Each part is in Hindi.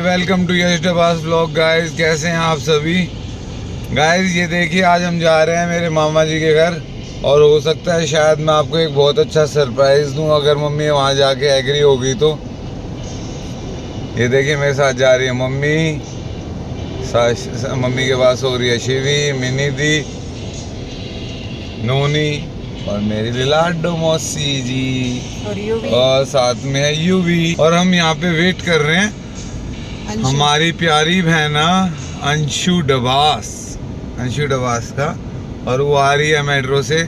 Welcome to Yash Dabas vlog guys. कैसे हैं आप सभी गाइस? ये देखिए आज हम जा रहे हैं मेरे मामा जी के घर और हो सकता है शायद मैं आपको एक बहुत अच्छा सरप्राइज दूं अगर मम्मी वहां जाके एग्री होगी तो। ये देखिए मेरे साथ जा रही है मम्मी, मम्मी के पास हो रही है शिवी, मिनी दी, नोनी और मेरी लाडो मौसी जी और साथ में है यूवी। और हम यहाँ पे वेट कर रहे हैं हमारी प्यारी बहना अंशु डबास का, और वो आ रही है मेट्रो से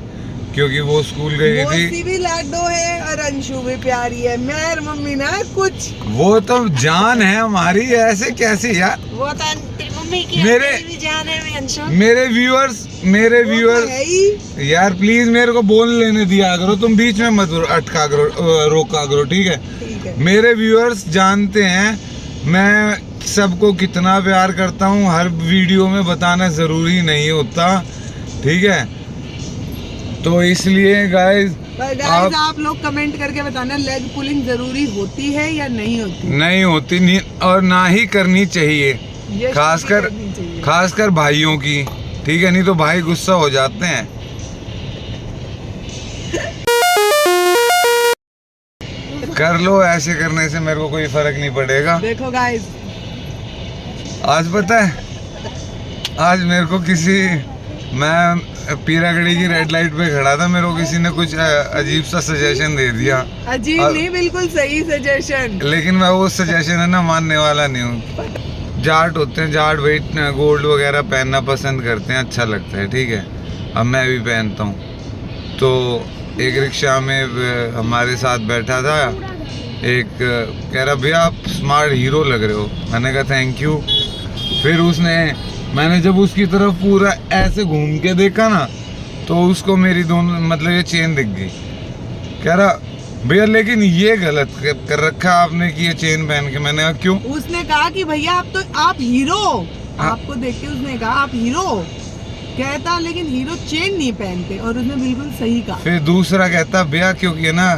क्योंकि वो स्कूल गई थी। मौसी भी लाडो है और अंशु भी प्यारी है। मैं और मम्मी ना कुछ वो तो जान है हमारी, ऐसे कैसे यार? वो तो मम्मी की भी जान है। मेरे व्यूअर्स यार प्लीज मेरे को बोल लेने दिया करो, तुम बीच में मत अटका करो, रोका करो, ठीक है? मेरे व्यूअर्स जानते हैं मैं सबको कितना प्यार करता हूँ, हर वीडियो में बताना जरूरी नहीं होता, ठीक है? तो इसलिए गाइज आप लोग कमेंट करके बताना लेग पुलिंग जरूरी होती है या नहीं होती? नहीं होती, नहीं, और ना ही करनी चाहिए, खासकर भाइयों की, ठीक है? नहीं तो भाई गुस्सा हो जाते हैं। कर लो, ऐसे करने से मेरे को कोई फर्क नहीं पड़ेगा। देखो गाइस, आज पता है आज मेरे को मैं पीरागढ़ी की रेड लाइट पे खड़ा था, मेरे को किसी ने कुछ अजीब सा सजेशन दे दिया। अजीब नहीं, बिल्कुल सही सजेशन, लेकिन मैं वो सजेशन है ना मानने वाला नहीं हूँ। जाट होते हैं, जाट वेट गोल्ड वगैरह पहनना पसंद करते हैं, अच्छा लगता है, ठीक है? अब मैं भी पहनता हूँ। तो एक रिक्शा में हमारे साथ बैठा था एक, कह रहा भैया आप स्मार्ट हीरो लग रहे हो। मैंने कहा थैंक यू। फिर मैंने जब उसकी तरफ पूरा ऐसे घूम के देखा ना तो उसको मेरी दोनों मतलब ये चेन दिख गई। कह रहा भैया लेकिन ये गलत कर रखा आपने कि ये चेन पहन के। मैंने कहा क्यों? उसने कहा कि भैया आप हीरो, आपको देख के उसने कहा आप हीरो कहता, लेकिन हीरो चेन नहीं पहनते, और उसने बिल्कुल सही कहा। फिर दूसरा कहता भैया क्योंकि ना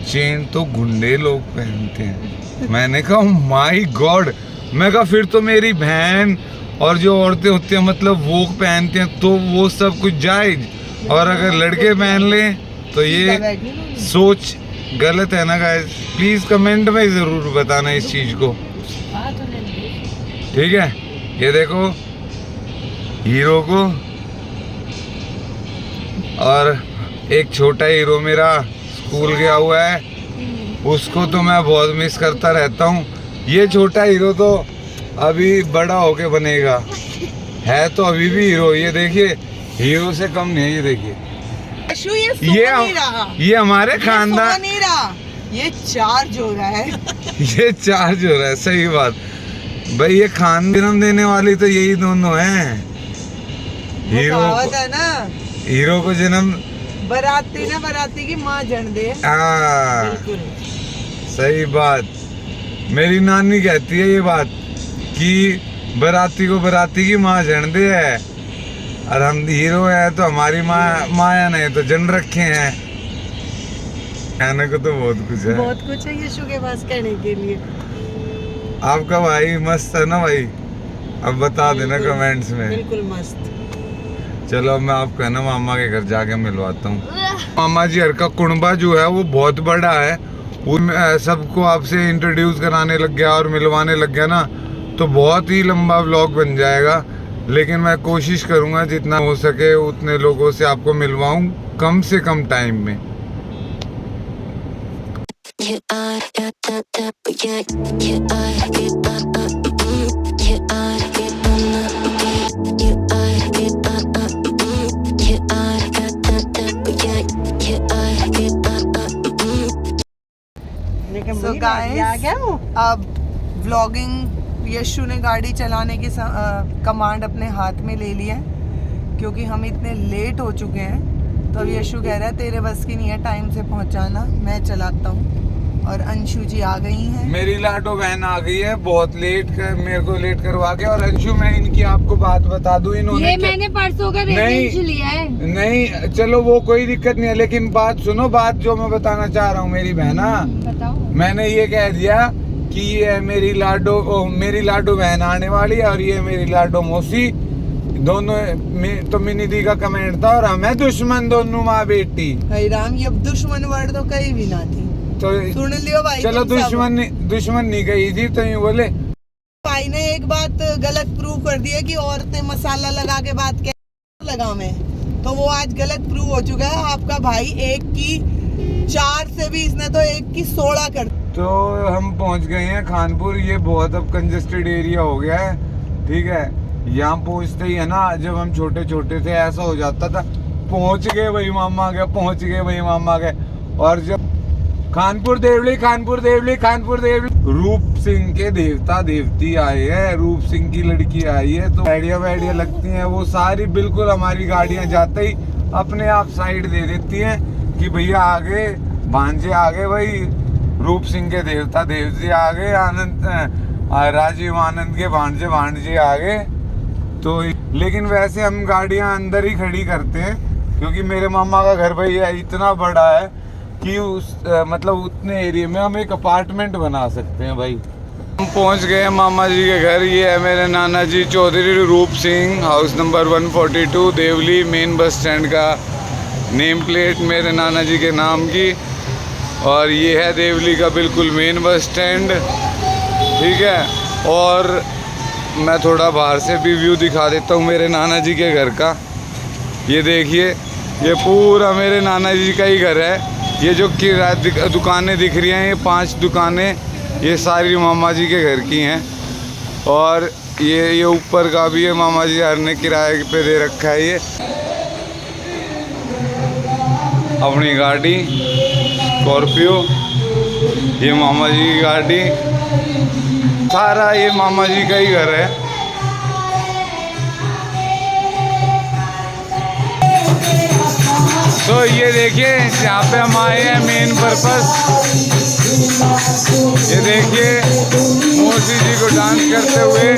चेन तो गुंडे लोग पहनते हैं। मैंने कहा माय गॉड, मैं कहा फिर तो मेरी बहन और जो औरतें होती हैं मतलब वो पहनते हैं तो वो सब कुछ जायज, और अगर लड़के पहन लें तो ये सोच गलत है ना गाइस? प्लीज कमेंट में जरूर बताना इस चीज को, ठीक है? ये देखो हीरो को, और एक छोटा हीरो मेरा स्कूल गया हुआ है, उसको तो मैं बहुत मिस करता रहता हूँ। ये छोटा हीरो तो अभी बड़ा होके बनेगा, है तो अभी भी हीरो। ये देखिए हीरो से कम नहीं है, ये देखिए ये हमारे खानदान नहीं रहा, ये चार्ज हो रहा है। ये चार्ज हो रहा है, सही बात भाई। ये खान जन्म देने वाली तो यही दोनों हैं। हीरो को जन्म बराती की माँ जन दे। सही बात, मेरी नानी कहती है ये बात कि बराती को बराती की माँ जन दे है, और हम हीरो है तो हमारी माया नहीं तो जन रखे हैं। कहने को तो बहुत कुछ है यीशु के पास कहने के लिए। आपका भाई मस्त है ना भाई? अब बता देना कमेंट्स में। बिल्कुल मस्त। चलो मैं आपको है ना मामा के घर जाके मिलवाता हूँ। मामा जी घर का कुनबा जो है वो बहुत बड़ा है, वो सबको आपसे इंट्रोड्यूस कराने लग गया और मिलवाने लग गया ना तो बहुत ही लंबा व्लॉग बन जाएगा। लेकिन मैं कोशिश करूँगा जितना हो सके उतने लोगों से आपको मिलवाऊँ कम से कम टाइम में। So guys, अब व्लॉगिंग यशु ने गाड़ी चलाने की कमांड अपने हाथ में ले लिया है क्योंकि हम इतने लेट हो चुके हैं। तो अब यशु कह रहा है तेरे बस की नहीं है टाइम से पहुंचाना, मैं चलाता हूं। और अंशु जी आ गई हैं, मेरी लाडो बहन आ गई है बहुत लेट कर, मेरे को लेट करवा के। और अंशु मैं इनकी आपको बात बता दूं, इन्होंने ये मैंने परसों का रेंज लिया है। नहीं चलो वो कोई दिक्कत नहीं है, लेकिन बात सुनो, बात जो मैं बताना चाह रहा हूँ मेरी बहना। बताओ। मैंने ये कह दिया कि ये मेरी लाडो बहन आने वाली है और ये मेरी लाडो मौसी दोनों तो मिनी दी का कमेंट था और हमें दुश्मन दोनों माँ बेटी। भाई राम, ये दुश्मन वर्ड तो कहीं भी ना थी, तो सुन लियो भाई। चलो तुम सब। दुश्मन नहीं कही थी तो यूँ बोले। भाई ने एक बात गलत प्रूव कर दी है कि औरतें मसाला लगा के बात क्या लगा मैं, तो वो आज गलत प्रूव हो चुका है। आपका भाई एक की 4 से भी, इसने तो एक की 16 कर। तो हम पहुंच गए हैं खानपुर। ये बहुत अब कंजेस्टेड एरिया हो गया है, ठीक है। यहाँ पहुंचते ही है ना, जब हम छोटे छोटे थे ऐसा हो जाता था, पहुंच गए भाई मामा गए, पहुंच गए भाई मामा गए। और जब खानपुर देवली रूप सिंह के देवता देवती आए हैं, रूप सिंह की लड़की आई है, तो गाड़ियाँ लगती हैं, वो सारी बिल्कुल हमारी गाड़ियाँ जाते ही अपने आप साइड दे देती हैं कि भैया आगे भांजे आगे, भाई रूप सिंह के देवता देवती आगे, राजीव आनंद के भांजे आगे। तो लेकिन वैसे हम गाड़ियाँ अंदर ही खड़ी करते हैं, क्योंकि मेरे मामा का घर भैया इतना बड़ा है कि मतलब उतने एरिया में हम एक अपार्टमेंट बना सकते हैं भाई। हम पहुंच गए मामा जी के घर। ये है मेरे नाना ji Chaudhary Roop Singh, house number 142, Deoli main bus stand का नेम प्लेट मेरे नाना जी के नाम की। और ये है देवली का बिल्कुल मेन बस स्टैंड, ठीक है। और मैं थोड़ा बाहर से भी व्यू दिखा देता हूँ मेरे नाना जी के घर का। ये देखिए, ये पूरा मेरे नाना जी का ही घर है। ये जो दुकानें दिख रही हैं, ये 5 दुकानें, ये सारी मामा जी के घर की हैं। और ये ऊपर का भी है, मामा जी हर ने किराए पे दे रखा है। ये अपनी गाड़ी स्कॉर्पियो, ये मामा जी की गाड़ी, सारा ये मामा जी का ही घर है। तो ये देखिए, यहाँ पे हम आए हैं मेन पर्पस। ये देखिए मौसी जी को डांस करते हुए।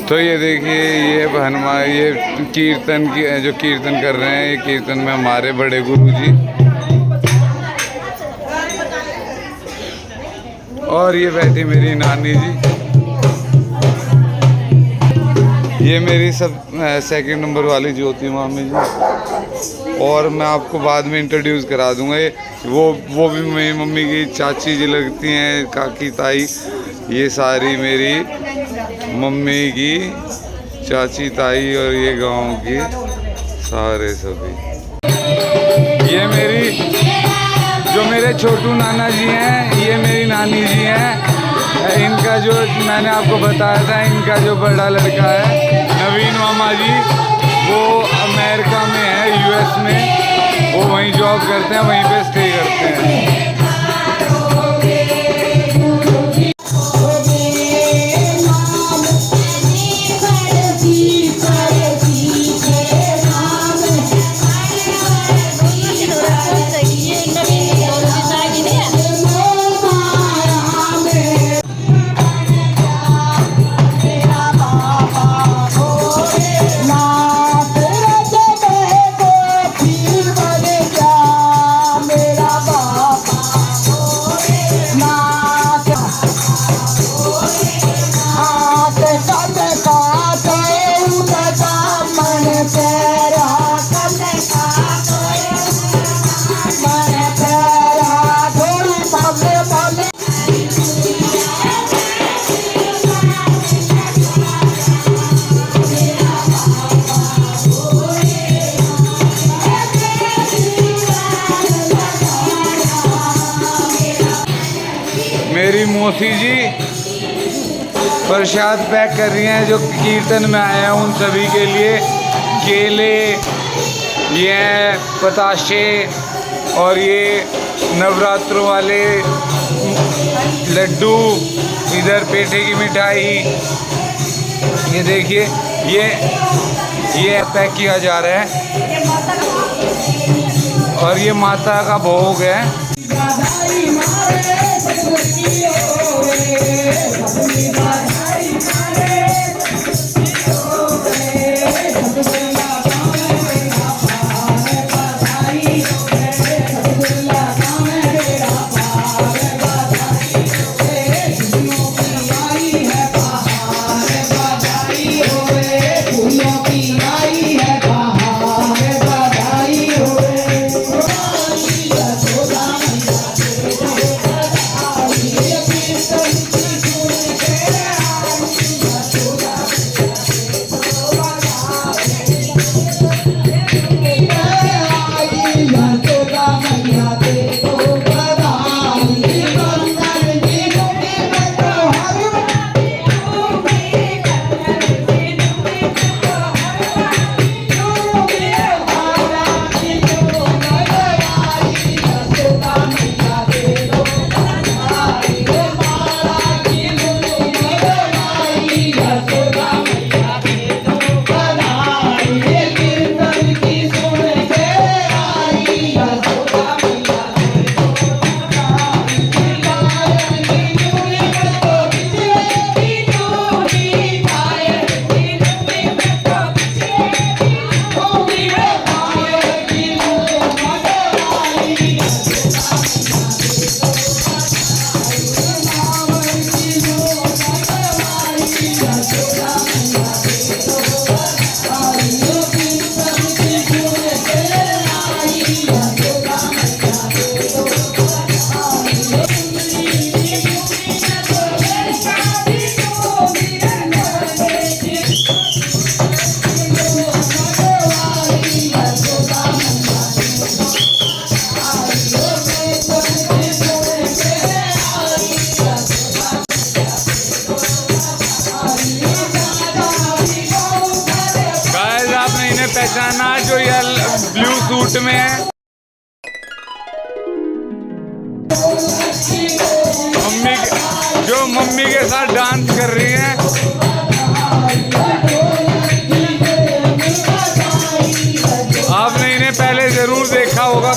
तो ये देखिए, ये हनुमान, ये कीर्तन की जो कीर्तन कर रहे हैं, ये कीर्तन में हमारे बड़े गुरु जी। और ये बैठी मेरी नानी जी। ये मेरी सब सेकंड नंबर वाली ज्योति मामी जी। और मैं आपको बाद में इंट्रोड्यूस करा दूंगा। ये वो भी मेरी मम्मी की चाची जी लगती हैं, काकी ताई। ये सारी मेरी मम्मी की चाची ताई और ये गांव की सारे सभी। ये मेरी जो मेरे छोटू नाना जी हैं, ये मेरी नानी जी हैं। इनका जो मैंने आपको बताया था, इनका जो बड़ा लड़का है नवीन मामा जी, वो अमेरिका में है, यूएस में। वो वहीं जॉब करते हैं, वहीं पे स्टे करते हैं। मेरी मौसी जी प्रसाद पैक कर रही हैं, जो कीर्तन में आए हैं उन सभी के लिए। केले, ये पताशे और ये नवरात्रों वाले लड्डू, इधर पेठे की मिठाई। ये देखिए, ये पैक किया जा रहा है और ये माता का भोग है। पहचाना जो ये ब्लू सूट में है? मम्मी के साथ डांस कर रही हैं। आपने इन्हें पहले जरूर देखा होगा।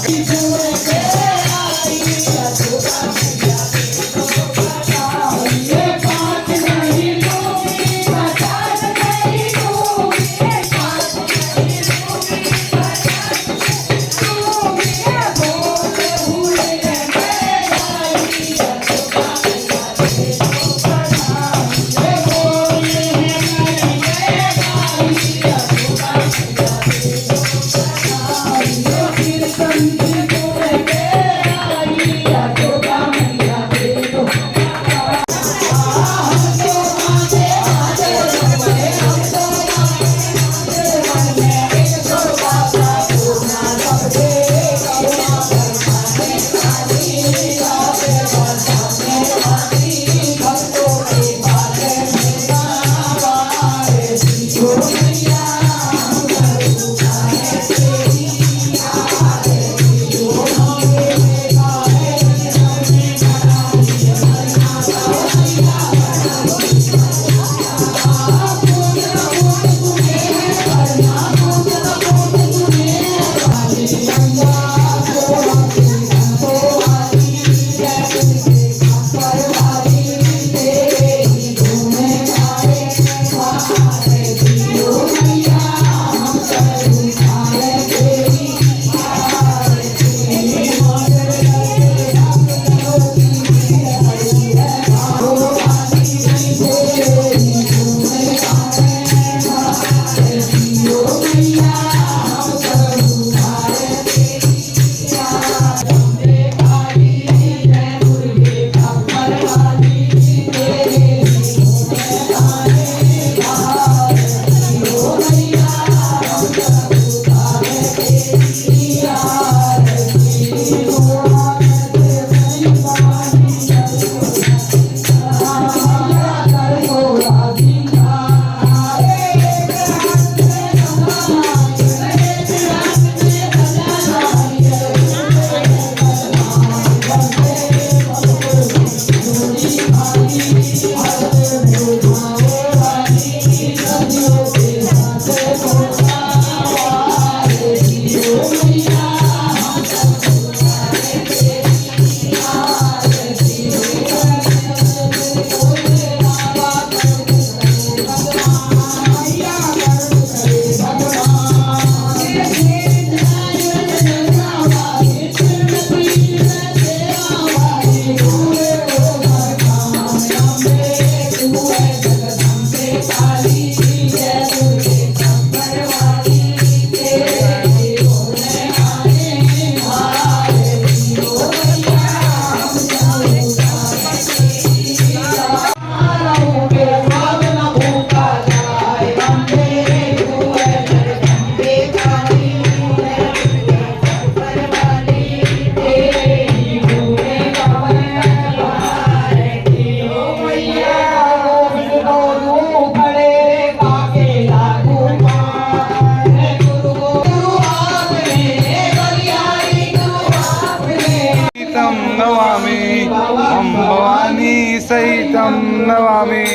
सहितं नमामि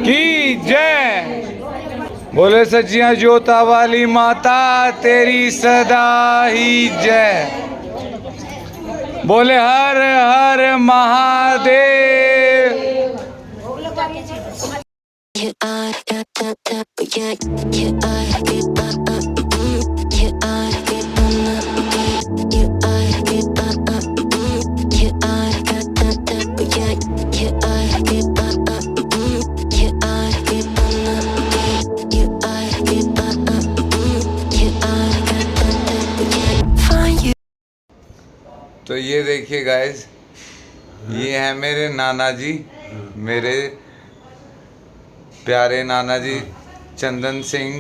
की जय। बोले सच्चियां जोता वाली माता तेरी सदा ही जय। बोले हर हर महादेव। तो ये देखिए गाइस, ये है मेरे नाना जी, मेरे प्यारे नाना जी चंदन सिंह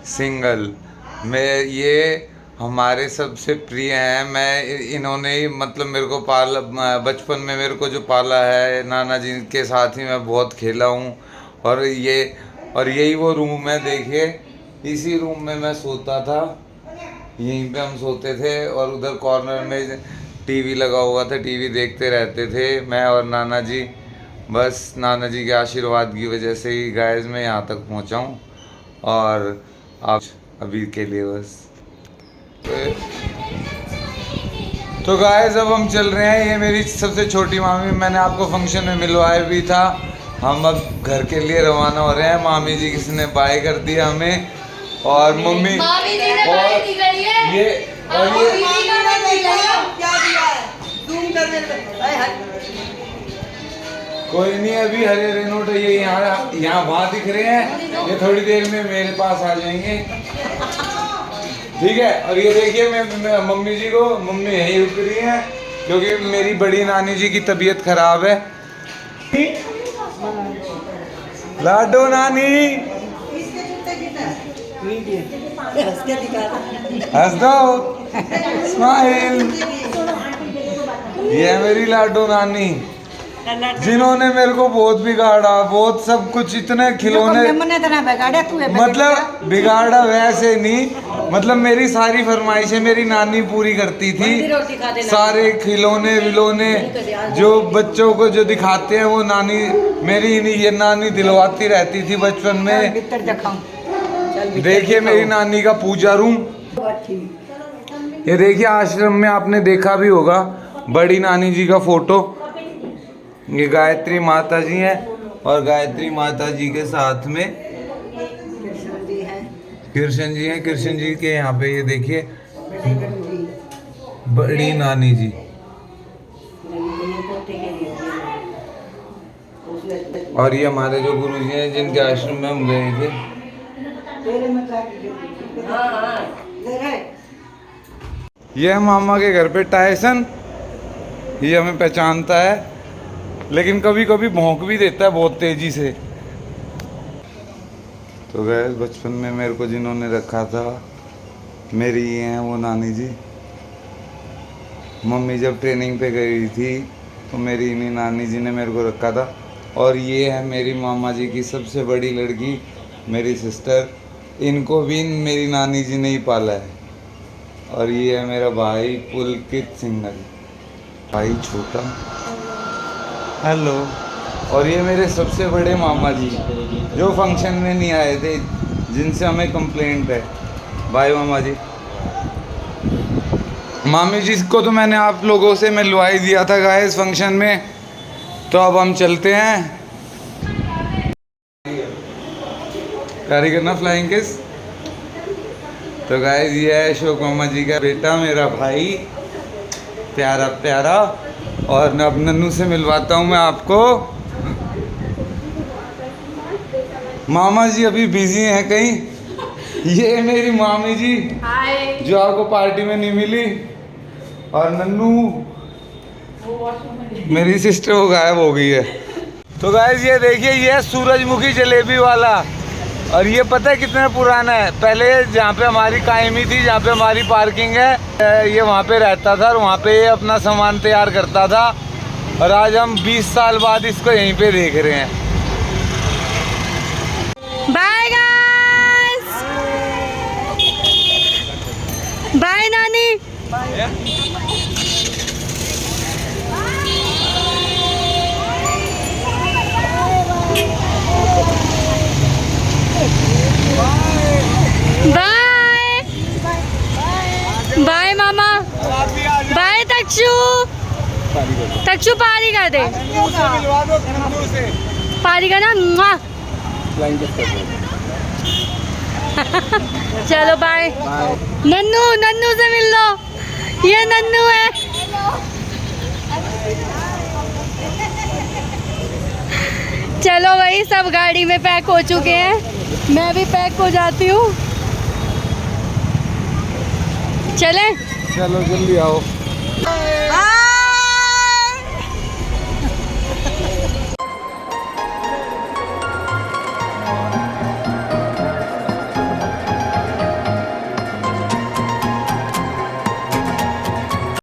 सिंगल। मैं ये हमारे सबसे प्रिय हैं। मैं इन्होंने ही मतलब मेरे को पाला, बचपन में मेरे को जो पाला है, नाना जी के साथ ही मैं बहुत खेला हूँ। और ये और यही वो रूम है, देखिए इसी रूम में मैं सोता था, यहीं पे हम सोते थे। और उधर कॉर्नर में टीवी लगा हुआ था, टीवी देखते रहते थे मैं और नाना जी। बस नाना जी के आशीर्वाद की वजह से ही गाइस मैं यहाँ तक पहुँचा हूँ। और आप अभी के लिए बस तो गाइस अब हम चल रहे हैं। ये मेरी सबसे छोटी मामी, मैंने आपको फंक्शन में मिलवाया भी था। हम अब घर के लिए रवाना हो रहे हैं। मामी जी किसी ने बाय कर दिया हमें, और मम्मी मामी जी ने और बाय दी गई है। ये और ये क्या दिया है? जूम करने में कोई नहीं, अभी हरे रेनोट ये यहाँ वहाँ दिख रहे हैं, ये थोड़ी देर में मेरे पास आ जाएंगे, ठीक है। और ये देखिए मैं मम्मी जी को, मम्मी यहीं रुक रही हैं क्योंकि मेरी बड़ी नानी जी की तबीयत खराब है। लाडो नानी हंस दो, स्माइल। ये है मेरी लाडो नानी, जिन्होंने मेरे को बहुत बिगाड़ा, बहुत सब कुछ, इतने खिलौने, मतलब बिगाड़ा वैसे नहीं, मतलब मेरी सारी फरमाइशें मेरी नानी पूरी करती थी। सारे खिलौने विलौने जो बच्चों को जो दिखाते हैं वो नानी, मेरी ये नानी दिलवाती रहती थी बचपन में। देखिए मेरी नानी का पूजा रूम, ये देखिए आश्रम में आपने देखा भी होगा बड़ी नानी जी का फोटो। ये गायत्री माता जी हैं, और गायत्री माता जी के साथ में कृष्ण जी हैं। कृष्ण जी के यहाँ पे ये देखिए बड़ी नानी जी। और ये हमारे जो गुरु जी हैं जिनके आश्रम में हम गए थे। ये है मामा के घर पे टायसन, ये हमें पहचानता है लेकिन कभी कभी भौंक भी देता है बहुत तेजी से। तो गैस बचपन में मेरे को जिन्होंने रखा था मेरी ये हैं वो नानी जी। मम्मी जब ट्रेनिंग पे गई थी तो मेरी इन्हीं नानी जी ने मेरे को रखा था। और ये है मेरी मामा जी की सबसे बड़ी लड़की, मेरी सिस्टर, इनको भी मेरी नानी जी ने ही पाला है। और ये है मेरा भाई पुलकित सिंघल, भाई छोटा, हेलो। और ये मेरे सबसे बड़े मामा जी जो फंक्शन में नहीं आए थे, जिनसे हमें कंप्लेंट है। बाय मामा जी। मामी जी को तो मैंने आप लोगों से मिलवा ही दिया था गाइस फंक्शन में। तो अब हम चलते हैं। कैरी करना फ्लाइंग किस। तो गाइस ये है अशोक मामा जी का बेटा, मेरा भाई प्यारा प्यारा। और अब नन्नू से मिलवाता हूँ मैं आपको। मामा जी अभी बिजी हैं कहीं। ये मेरी मामी जी जो आपको पार्टी में नहीं मिली। और नन्नू मेरी सिस्टर वो गायब हो गई है। तो गाइस ये देखिए, ये है सूरजमुखी जलेबी वाला। और ये पता है कितना पुराना है। पहले जहाँ पे हमारी कायमी थी, जहाँ पे हमारी पार्किंग है, ये वहाँ पे रहता था और वहाँ पे ये अपना सामान तैयार करता था। और आज हम 20 साल बाद इसको यहीं पे देख रहे हैं। बाय गाइस, बाय नानी। बाय बाय मामा, बाय तक्षु। तक्षु पारी कर दे, पारी का ना। चलो बाय। नन्नू, नन्नू से मिल लो, ये नन्नू है। चलो भाई, सब गाड़ी में पैक हो चुके हैं, मैं भी पैक हो जाती हूँ। चलें? चलो जल्दी आओ।